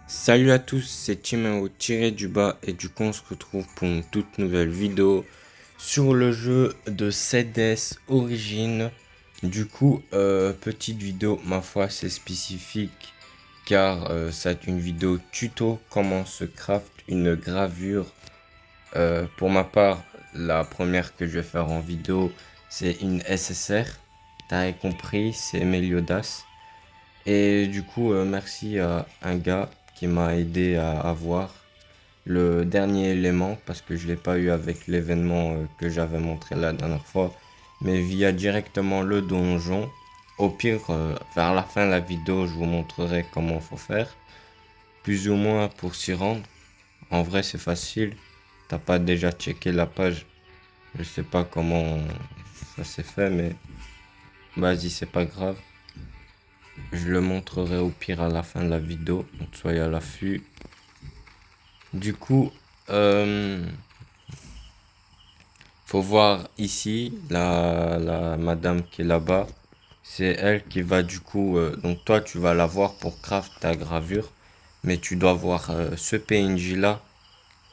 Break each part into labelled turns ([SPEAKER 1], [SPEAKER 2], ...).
[SPEAKER 1] Salut à tous, c'est Timéo tiré du bas et du coup on se retrouve pour une toute nouvelle vidéo sur le jeu de CDS Origin. Petite vidéo, ma foi, c'est spécifique car c'est une vidéo tuto comment se craft une gravure. Pour ma part, la première que je vais faire en vidéo, c'est une SSR. T'as compris, c'est Meliodas. Merci à un gars qui m'a aidé à avoir le dernier élément parce que je l'ai pas eu avec l'événement que j'avais montré la dernière fois, mais via directement le donjon. Au pire, vers la fin de la vidéo, je vous montrerai comment faut faire, plus ou moins pour s'y rendre. En vrai, c'est facile. T'as pas déjà checké la page. Je sais pas comment ça s'est fait, mais vas-y, c'est pas grave. Je le montrerai au pire à la fin de la vidéo, donc soyez à l'affût. Du coup, euh, faut voir ici la madame qui est là-bas. C'est elle qui va donc toi tu vas la voir pour craft ta gravure, mais tu dois voir ce PNJ là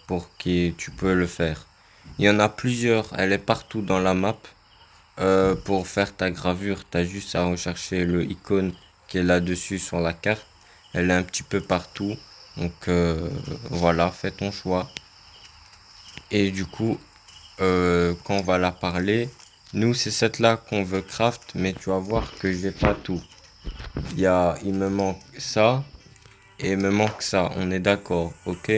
[SPEAKER 1] pour que tu peux le faire. Il y en a plusieurs, elle est partout dans la map. Pour faire ta gravure, t'as juste à rechercher le icône qui est là-dessus sur la carte. Elle est un petit peu partout. Voilà, fais ton choix. Et du coup, quand on va la parler, nous c'est cette là qu'on veut craft, mais tu vas voir que j'ai pas tout. Il me manque ça et il me manque ça. On est d'accord, ok?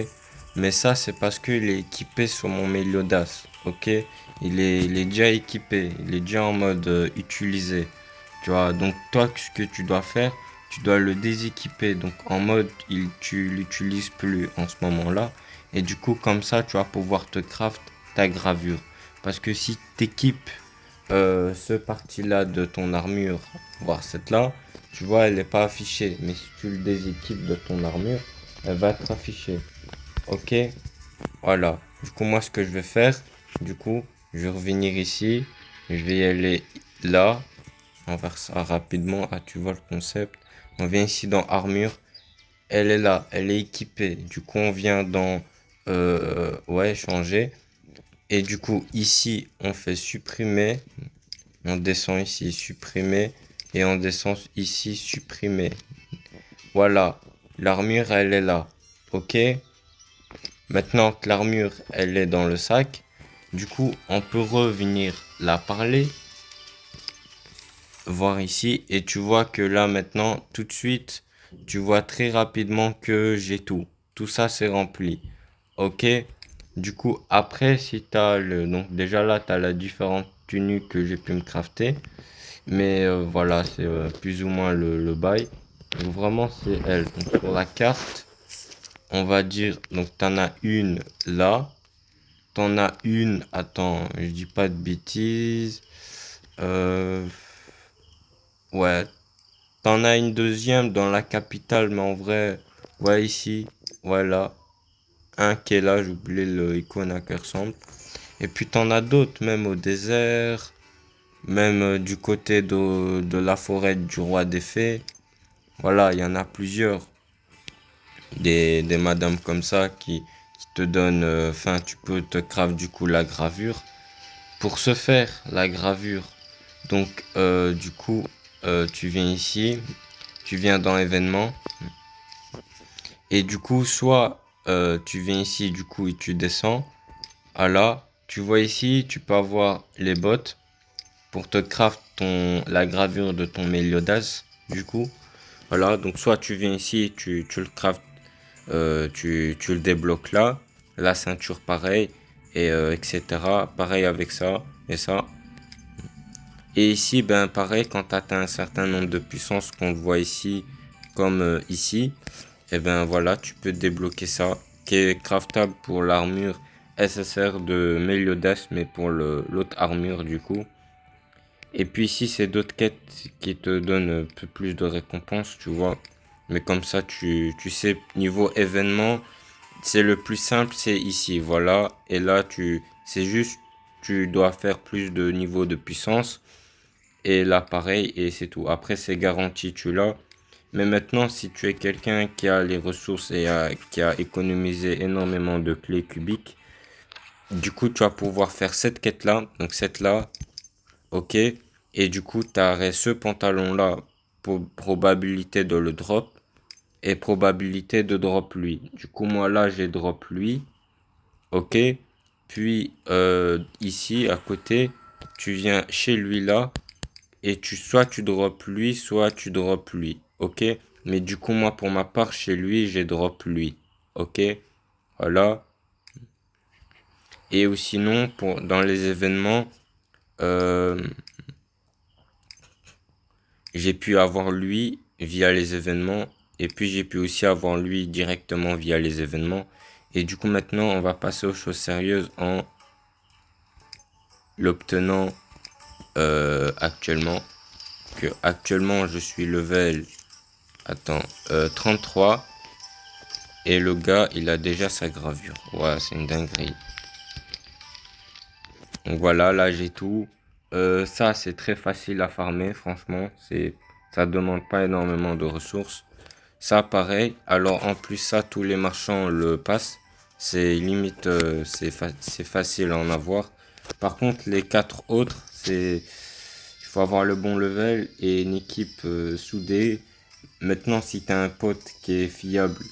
[SPEAKER 1] Mais ça c'est parce qu'il est équipé sur mon Meliodas, ok? Il est déjà équipé, il est déjà en mode utilisé. Tu vois, donc toi, ce que tu dois faire, tu dois le déséquiper. Donc en mode, tu l'utilises plus en ce moment-là. Et du coup, comme ça, tu vas pouvoir te craft ta gravure. Parce que si tu équipes ce parti-là de ton armure, voire cette là, tu vois, elle n'est pas affichée. Mais si tu le déséquipes de ton armure, elle va être affichée. Ok? Voilà. Du coup, moi, ce que je vais faire, du coup, je vais revenir ici. Je vais y aller là. On va faire ça rapidement. Ah, tu vois le concept. On vient ici dans armure. Elle est là. Elle est équipée. Du coup, on vient dans ouais, changer. Et du coup, ici, on fait supprimer. On descend ici, supprimer. Et on descend ici, supprimer. Voilà. L'armure, elle est là. Ok? Maintenant que l'armure, elle est dans le sac. Du coup, on peut revenir la parler. Voir ici. Et tu vois que là, maintenant, tout de suite, tu vois très rapidement que j'ai tout. Tout ça, c'est rempli. Ok? Du coup, après, si t'as le... Donc déjà là, t'as la différente tenue que j'ai pu me crafter. Mais voilà, c'est plus ou moins le bail. Donc vraiment, c'est elle. Donc sur la carte, on va dire... Donc t'en as une là. T'en as une... Attends, je dis pas de bêtises. Euh... Ouais, t'en as une deuxième dans la capitale, mais en vrai, ouais, ici, voilà. Un qui est là, j'ai oublié le icône à quoi ressemble. Et puis t'en as d'autres, même au désert, même du côté de la forêt du roi des fées. Voilà, il y en a plusieurs. Des madames comme ça qui te donnent, enfin, tu peux te craft du coup la gravure. Pour se faire la gravure, donc tu viens ici, tu viens dans événements. Et du coup, soit tu viens ici, du coup, et tu descends. Ah là, tu vois ici, tu peux avoir les bottes pour te craft la gravure de ton Meliodas. Du coup, voilà. Donc, soit tu viens ici, tu le craft, tu le débloques là. La ceinture, pareil, et etc. Pareil avec ça et ça. Et ici, ben pareil, quand tu atteins un certain nombre de puissances qu'on voit ici, comme ici, et ben voilà, tu peux débloquer ça, qui est craftable pour l'armure SSR de Meliodas, mais pour l'autre armure du coup. Et puis ici, c'est d'autres quêtes qui te donnent un peu plus de récompenses, tu vois. Mais comme ça, tu sais, niveau événement, c'est le plus simple, c'est ici, voilà. Et là, c'est juste, tu dois faire plus de niveau de puissance. Et là, pareil, et c'est tout. Après, c'est garanti, tu l'as. Mais maintenant, si tu es quelqu'un qui a les ressources et qui a économisé énormément de clés cubiques, du coup, tu vas pouvoir faire cette quête-là, donc cette là, ok, et du coup, tu aurais ce pantalon-là pour probabilité de le drop et probabilité de drop lui. Du coup, moi là, j'ai drop lui, ok, puis ici, à côté, tu viens chez lui là, et soit tu drop lui, soit tu drop lui, ok, mais du coup, moi, pour ma part, chez lui, j'ai drop lui, ok, voilà, et ou sinon, dans les événements, euh, j'ai pu avoir lui via les événements et puis j'ai pu aussi avoir lui directement via les événements. Et du coup maintenant on va passer aux choses sérieuses en l'obtenant actuellement. Que actuellement je suis level attends 33 et le gars il a déjà sa gravure. Ouais, c'est une dinguerie. Donc voilà, là j'ai tout. Ça c'est très facile à farmer, franchement. Ça demande pas énormément de ressources. Ça, pareil. Alors, en plus, ça, tous les marchands le passent. C'est limite, c'est facile à en avoir. Par contre, les quatre autres, il faut avoir le bon level et une équipe soudée. Maintenant, si tu as un pote qui est fiable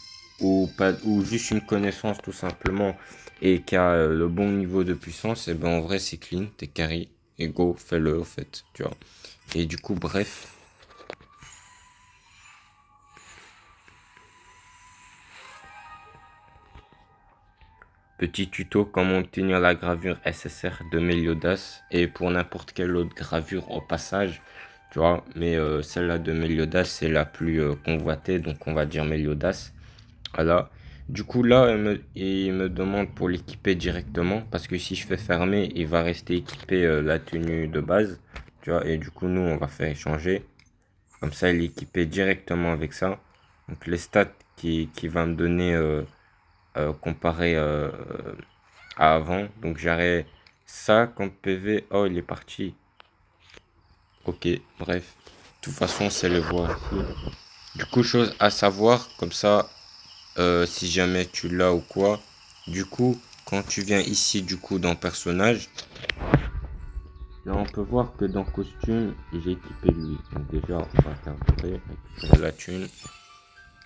[SPEAKER 1] ou pas, ou juste une connaissance tout simplement et qui a le bon niveau de puissance, et ben en vrai, c'est clean, t'es carry et go, fais-le au fait, tu vois. Et du coup, bref. Petit tuto comment obtenir la gravure SSR de Meliodas et pour n'importe quelle autre gravure au passage, tu vois, mais celle-là de Meliodas c'est la plus convoitée, donc on va dire Meliodas. Voilà. Du coup là il me demande pour l'équiper directement parce que si je fais fermer il va rester équipé la tenue de base, tu vois, et du coup nous on va faire échanger. Comme ça il est équipé directement avec ça. Donc les stats qui va me donner comparé à avant. Donc j'aurais ça comme PV. Oh, il est parti. Ok, bref. De toute façon, c'est le voir ici. Du coup, chose à savoir, comme ça, si jamais tu l'as ou quoi. Du coup, quand tu viens ici, du coup, dans personnage, là, on peut voir que dans costume, j'ai équipé lui. Donc déjà, on va regarder, récupérer la thune.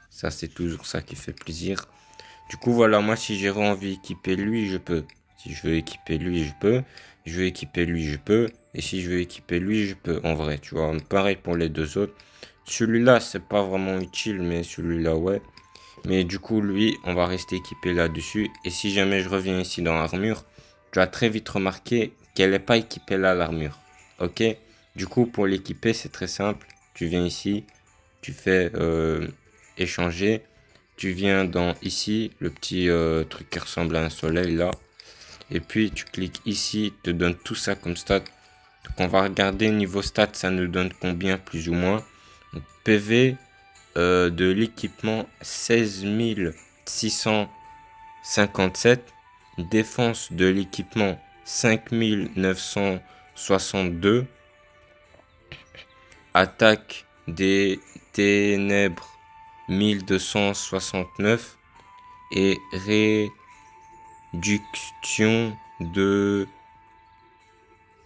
[SPEAKER 1] Ça, c'est toujours ça qui fait plaisir. Du coup, voilà, moi, si j'ai envie d'équiper lui, je peux. Si je veux équiper lui, je peux. Je veux équiper lui, je peux. Et si je veux équiper lui, je peux. En vrai, tu vois. Pareil pour les deux autres. Celui-là, c'est pas vraiment utile, mais celui-là, ouais. Mais du coup, lui, on va rester équipé là-dessus. Et si jamais je reviens ici dans l'armure, tu vas très vite remarquer qu'elle n'est pas équipée là, l'armure. Ok? Du coup, pour l'équiper, c'est très simple. Tu viens ici, tu fais échanger. Tu viens dans ici, le petit truc qui ressemble à un soleil là. Et puis tu cliques ici, te donne tout ça comme stat. Donc on va regarder niveau stat, ça nous donne combien plus ou moins. Donc, PV de l'équipement 16 657. Défense de l'équipement 5 962. Attaque des ténèbres 1269 et réduction de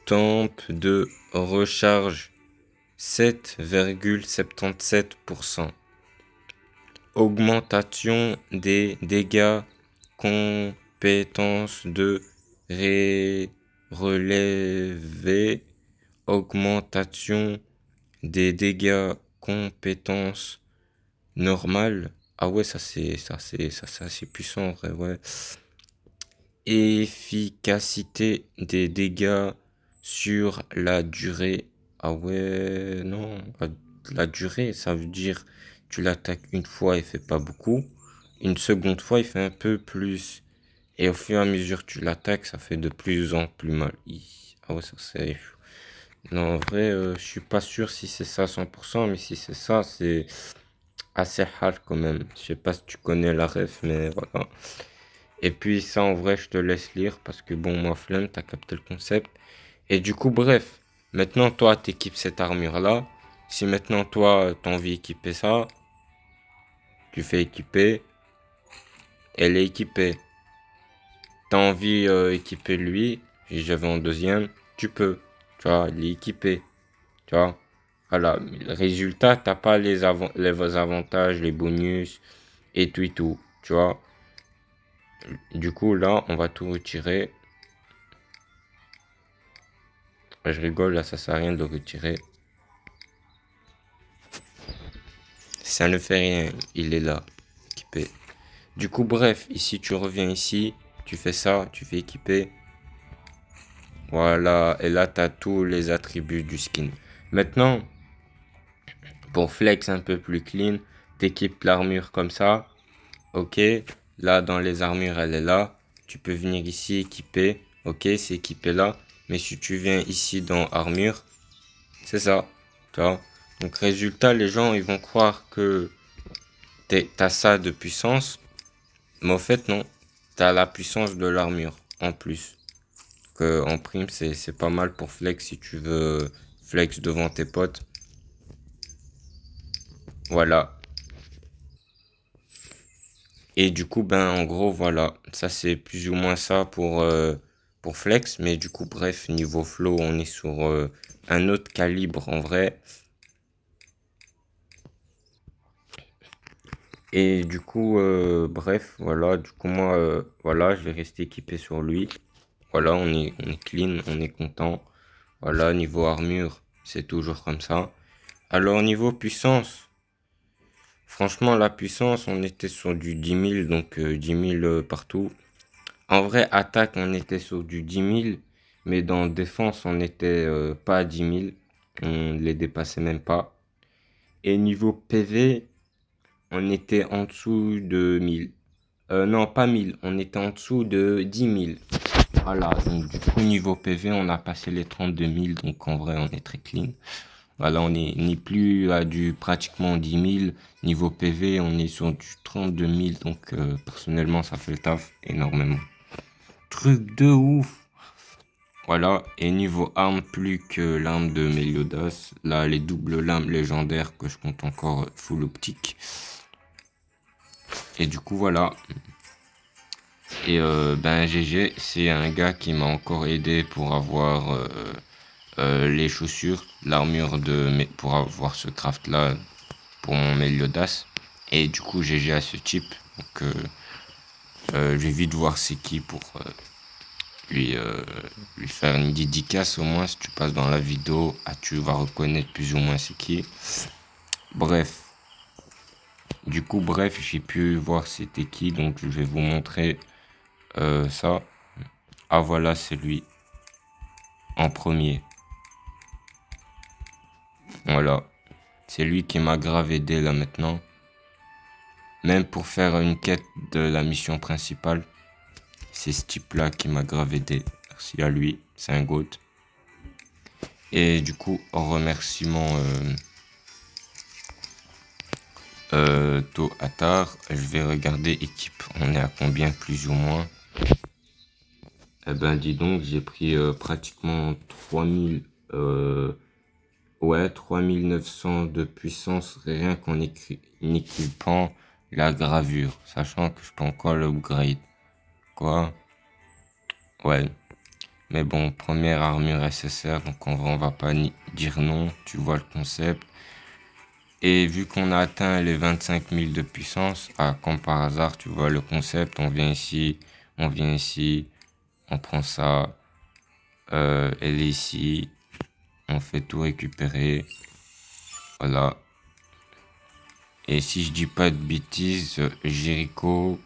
[SPEAKER 1] temps de recharge 7,77%. Augmentation des dégâts compétences de relevé. Augmentation des dégâts compétences normales. Ah ouais, ça c'est assez puissant en vrai, ouais. Efficacité des dégâts sur la durée. Ah ouais, non. La durée, ça veut dire tu l'attaques une fois, il fait pas beaucoup. Une seconde fois, il fait un peu plus. Et au fur et à mesure que tu l'attaques, ça fait de plus en plus mal. Ah ouais, ça c'est... Non, en vrai, je suis pas sûr si c'est ça à 100%, mais si c'est ça, c'est assez hard quand même. Je sais pas si tu connais la ref, mais voilà. Et puis ça, en vrai, je te laisse lire parce que bon, moi, flemme, t'as capté le concept. Et du coup, bref, maintenant, toi, t'équipes cette armure-là. Si maintenant, toi, t'as envie d'équiper ça, Tu fais équiper. Elle est équipée. T'as envie équiper lui. Si j'avais en deuxième, tu peux. Tu vois, il est équipé. Tu vois. Voilà. Le résultat, t'as pas les avantages, les bonus et tout et tout. Tu vois. Du coup, là, on va tout retirer. Je rigole, là, ça sert à rien de le retirer. Ça ne fait rien. Il est là. Équipé. Du coup, bref, ici, tu reviens ici. Tu fais ça. Tu fais équiper. Voilà. Et là, t'as tous les attributs du skin. Maintenant, pour flex un peu plus clean, t'équipes l'armure comme ça. Ok. Là, dans les armures, elle est là. Tu peux venir ici équiper. Ok, c'est équipé là. Mais si tu viens ici dans armure, c'est ça. Tu vois. Donc, résultat, les gens, ils vont croire que t'as ça de puissance. Mais au fait, non. T'as la puissance de l'armure en plus. Que en prime, c'est pas mal pour flex si tu veux flex devant tes potes. Voilà. Et du coup, ben, en gros, voilà. Ça, c'est plus ou moins ça pour flex. Mais du coup, bref, niveau flow, on est sur un autre calibre en vrai. Et du coup, bref, voilà. Du coup, moi, voilà, je vais rester équipé sur lui. Voilà, on est clean, on est content. Voilà, niveau armure, c'est toujours comme ça. Alors, niveau puissance, franchement, la puissance, on était sur du 10 000, donc 10 000 partout. En vrai, attaque, on était sur du 10 000, mais dans défense, on n'était pas à 10 000. On les dépassait même pas. Et niveau PV, on était en dessous de 1000. Non, pas 1000, on était en dessous de 10 000. Voilà, donc du coup, niveau PV, on a passé les 32 000, donc en vrai, on est très clean. Voilà, on n'est plus à du pratiquement 10 000. Niveau PV, on est sur du 32 000, donc personnellement, ça fait le taf énormément. Truc de ouf! Voilà, et niveau arme, plus que l'arme de Meliodas. Là, les doubles lames légendaires que je compte encore full optique. Et du coup, voilà. Et ben GG, c'est un gars qui m'a encore aidé pour avoir les chaussures, l'armure pour avoir ce craft là pour mon Meliodas. Et du coup, GG à ce type. Donc, je vais vite voir c'est qui pour lui, lui faire une dédicace au moins. Si tu passes dans la vidéo, tu vas reconnaître plus ou moins c'est qui. Bref. Du coup, bref, j'ai pu voir c'était qui. Donc, je vais vous montrer ça. Ah, voilà, c'est lui. En premier. Voilà. C'est lui qui m'a grave aidé là maintenant. Même pour faire une quête de la mission principale. C'est ce type-là qui m'a grave aidé. Merci à lui. C'est un GOAT. Et du coup, en remerciement tôt à tard, je vais regarder équipe. On est à combien plus ou moins? Eh ben dis donc, j'ai pris pratiquement 3000, ouais, 3900 de puissance rien qu'en équipant la gravure, sachant que je peux encore l'upgrade. Quoi? Ouais. Mais bon, première armure SSR, donc en vrai on va pas dire non, tu vois le concept. Et vu qu'on a atteint les 25 000 de puissance, comme par hasard, tu vois le concept, on vient ici, on prend ça, elle est ici, on fait tout récupérer, voilà. Et si je dis pas de bêtises, Jericho,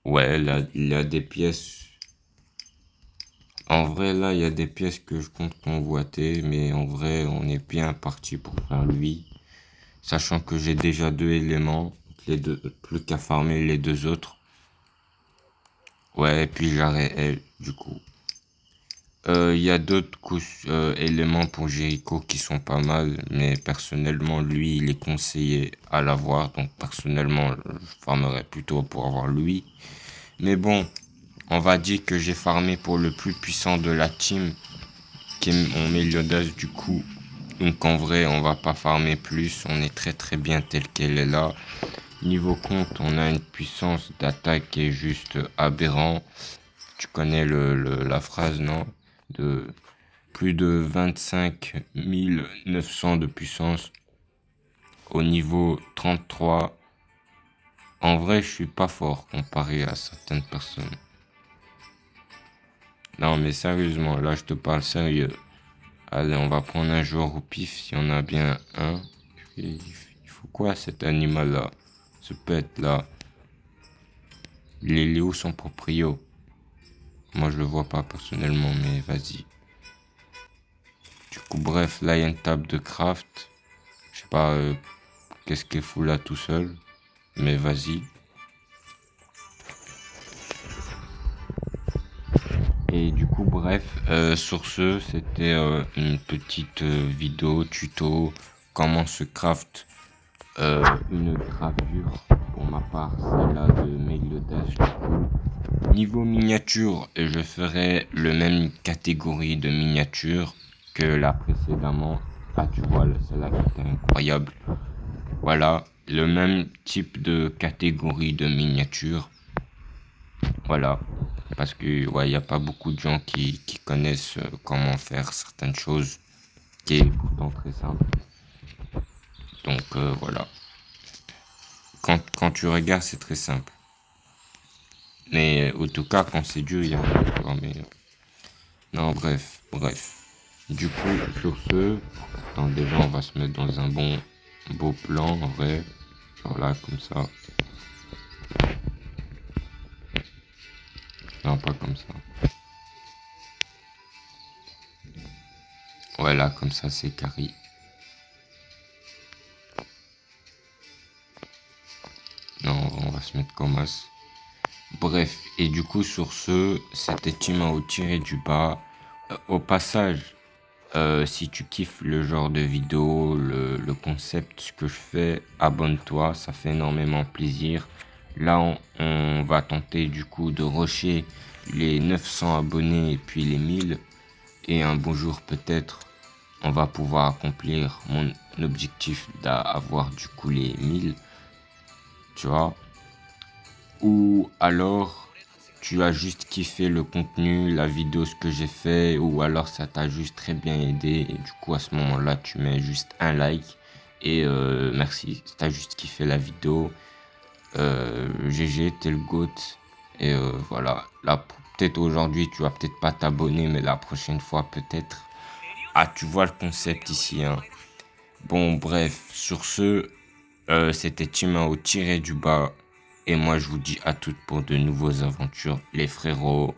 [SPEAKER 1] ouais, là, il y a des pièces. En vrai, là, il y a des pièces que je compte convoiter, mais en vrai, on est bien parti pour faire lui. Sachant que j'ai déjà deux éléments, les deux, plus qu'à farmer les deux autres. Ouais, et puis j'arrête elle, du coup. Il y a d'autres éléments pour Jericho qui sont pas mal, mais personnellement, lui, il est conseillé à l'avoir. Donc, personnellement, je farmerais plutôt pour avoir lui. Mais bon, on va dire que j'ai farmé pour le plus puissant de la team, qui est mon Meliodas, du coup. Donc en vrai, on va pas farmer plus. On est très très bien tel qu'elle est là. Niveau compte, on a une puissance d'attaque qui est juste aberrant. Tu connais la phrase, non? De plus de 25 900 de puissance au niveau 33. En vrai, je suis pas fort comparé à certaines personnes. Non, mais sérieusement, là, je te parle sérieux. Allez, on va prendre un joueur au pif si on a bien un. Il faut quoi cet animal-là? Ce pet-là? Il est où son proprio? Moi, je le vois pas personnellement, mais vas-y. Du coup, bref, là, il y a une table de craft. Je sais pas qu'est-ce qu'il fout là tout seul, mais vas-y. Et du coup, bref, sur ce, c'était une petite vidéo tuto comment se craft une gravure. Pour ma part, celle-là de Make the Dash. Du coup, niveau miniature, je ferai le même catégorie de miniature que la précédemment. Ah, tu vois, celle-là qui était incroyable. Voilà, le même type de catégorie de miniature. Voilà, parce que ouais, il n'y a pas beaucoup de gens qui connaissent comment faire certaines choses, qui est pourtant très simple. Donc voilà, quand tu regardes, c'est très simple. Mais en tout cas, quand c'est dur, il y a un mais non, bref. Du coup, sur ce, attends, déjà, on va se mettre dans un beau plan, en vrai. Genre là, comme ça. Non, pas comme ça. Ouais, là, comme ça, c'est carré. Non, on va se mettre comme as. Bref, et du coup, sur ce, c'était Timao tiré du bas. Au passage, si tu kiffes le genre de vidéo, le concept que je fais, abonne-toi, ça fait énormément plaisir. Là, on va tenter du coup de rusher les 900 abonnés et puis les 1000. Et un beau jour, peut-être, on va pouvoir accomplir mon objectif d'avoir du coup les 1000, tu vois. Ou alors, tu as juste kiffé le contenu, la vidéo, ce que j'ai fait, ou alors ça t'a juste très bien aidé, et du coup à ce moment-là, tu mets juste un like, et merci, si t'as juste kiffé la vidéo, GG, t'es le GOAT, et voilà, là, peut-être aujourd'hui, tu vas peut-être pas t'abonner, mais la prochaine fois, peut-être. Ah, tu vois le concept ici, hein. Bon, bref, sur ce, c'était Timao tiré du bas. Et moi, je vous dis à toutes pour de nouvelles aventures, les frérots.